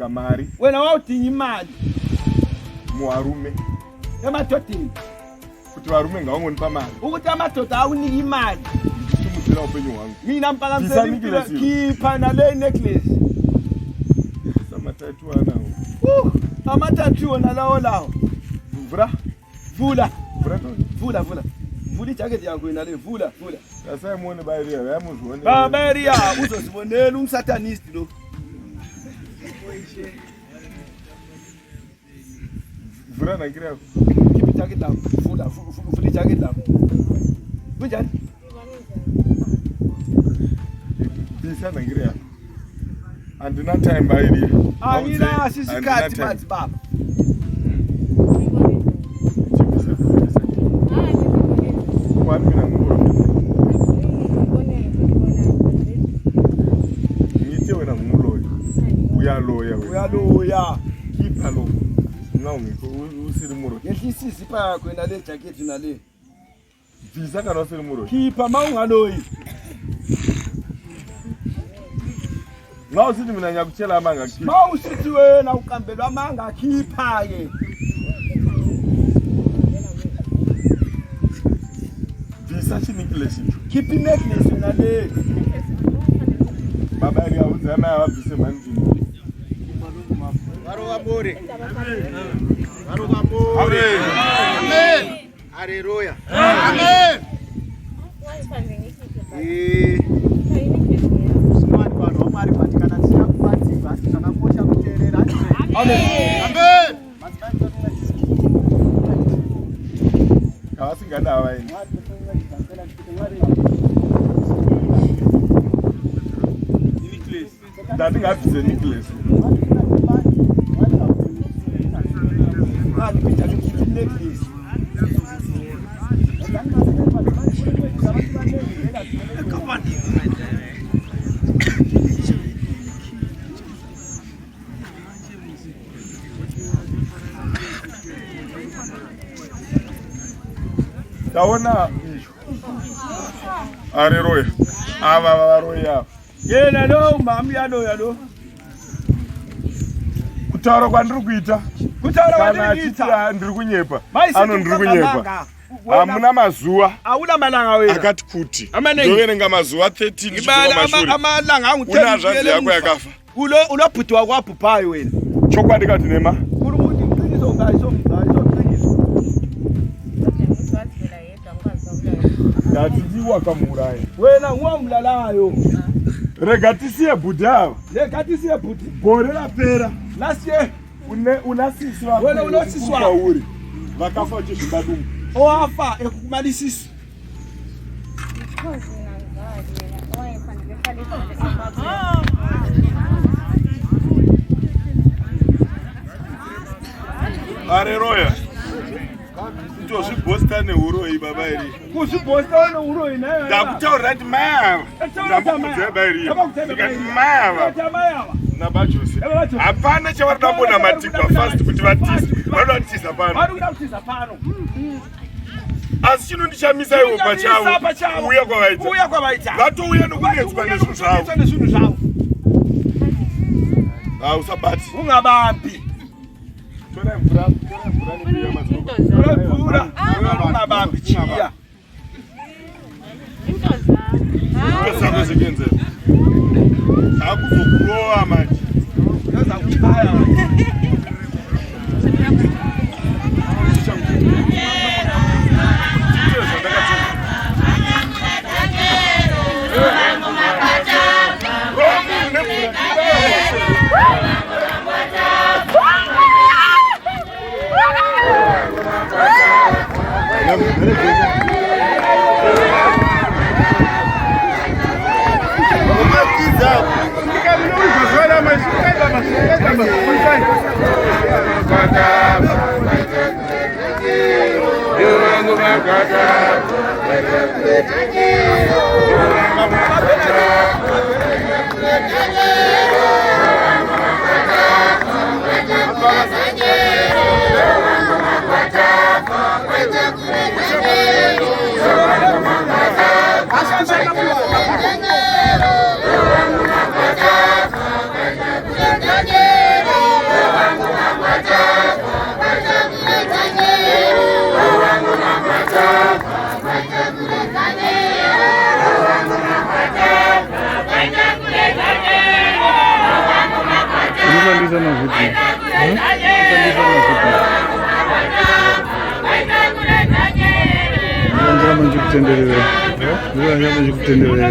kutsvaga mari. Wena waudinga imali. Muarume. Emadodeni. Kuti varume ngavangonipa mari. Ukuthi amadoda akunika imali. Ndichimudzira upenyu hwangu. Mina mpaka khipha nale necklace. Samatatu anawo. Amatatu wona lawo. Vula. Vula. Vula. Vula ijacket yakho yena le vula. Asayimone bayiriya yamuzwone. Bayiriya uzosibonela umsatanist lo. Vula nakiri yakho. Keep ijacket down. Vula ijacket down. Kunjani? Bisa nakiri yakho. Andina time bayiriya. Angina sisikhathi bathi baba. Uyaloya. Keep along. Now usiri muro. Yehlisa izipa yakho nale jacket nale. Visa kana usiri muro. Khipha mawungaloyi. Ngaw usithi mina ngiyakutshela amanga khipha. Mawusithi wena uqambelwa amanga khipha ke. Visa chinicklace. Keep necklace nale. Baba ya uzama wabise manjini. Amore. Amen. Hallelujah. Amen. Amen. Kawasingadaba yini. Dadi ngabise necklace. Taona Haleluya. Haleluya. Yena lo mami yalo. Kutaura kwandiri kuita. Kana ndiri kunyepa. Ano ndiri kunyepa. Hamuna mazuva. Auna malanga wena. Akati kuti. Ndoverenga mazuva 13 ibala amalanga angu 10. Unazvazi yako yakafa. Uloputwa kwaphuphayo wena. Chokwadi kati nema. Kuri kuti qiniso ngayiso qiniso. Ngatidiwa kamurayi. Wena ngwamlalayo. Rega tisiye budhawa. Rega tisiye budi. Gore rapera. Last year unasisi wako. Wena unosisi wako. Vakafa chezvibadumbu. Owafa ekukumalisisa. Haleluya. Kuzvibhosita neuro iyi baba iri. Kuzvibhosita neuro iyi nayo. Ndakutaurira kuti mava. Ndakutaurira iri. Ndikati mava. Nabajose. Hapana chavarida kuona matigwa fast kuti vatise. Vanoda kutisa pano. Vanoda kutisa pano. Asi chinondishamisa ivo pachavo. Uya kwavaita. Vatouya nokunetswa nezvinhu zvavo. Usabati. Ungabambi. Tora mvura nekuya mazoko. Ungabambi chiya. Kwesako zvikenzera. Akuzokurowa manje. Yaza kuchaya. Unifundisa na vipi? Unifundisa na vipi? Njama njikutendelea. Njama njikutendelea.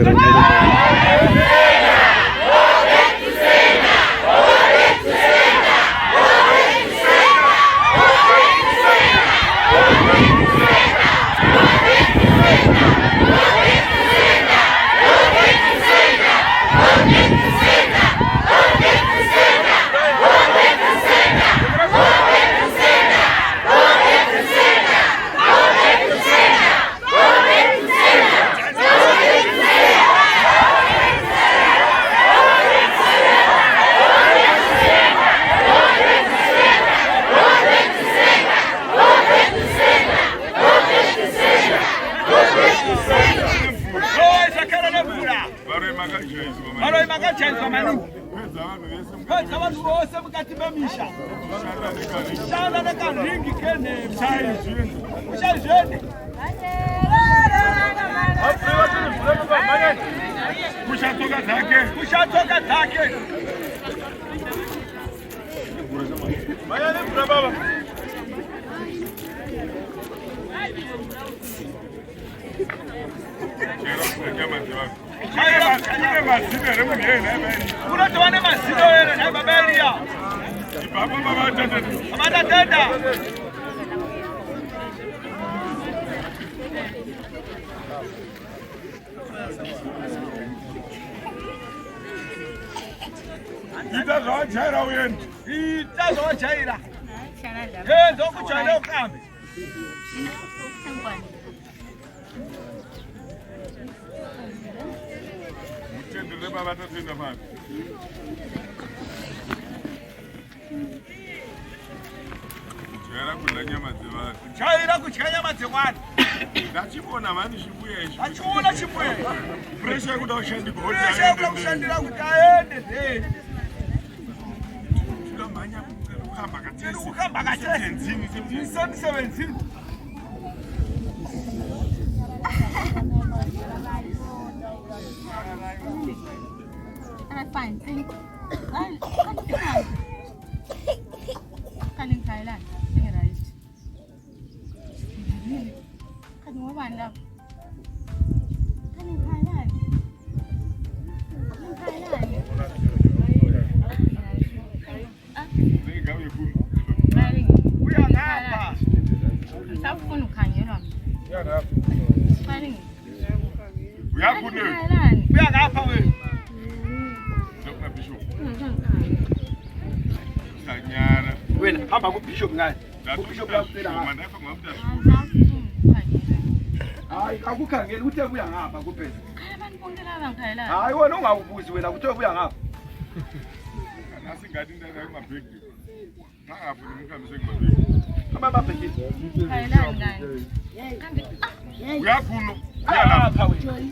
Akukhangela uthe buya ngapha kuphela. Hayi wena ungawubuzi wena uthe buya ngapha. Asingathi into engabheki. Ngafuna umkhambi sengibheki. Abababheki. Khayelani ngani? Kambe uyakhulu uyalapha wena.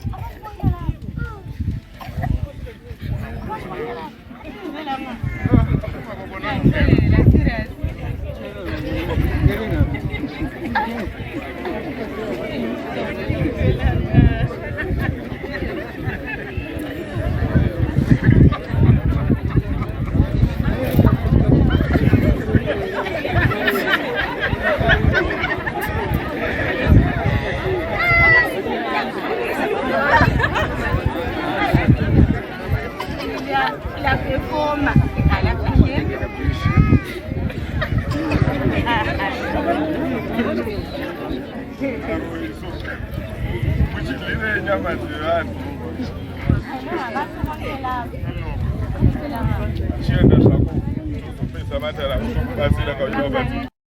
Chenda sako. Pesa matala, basi la kwa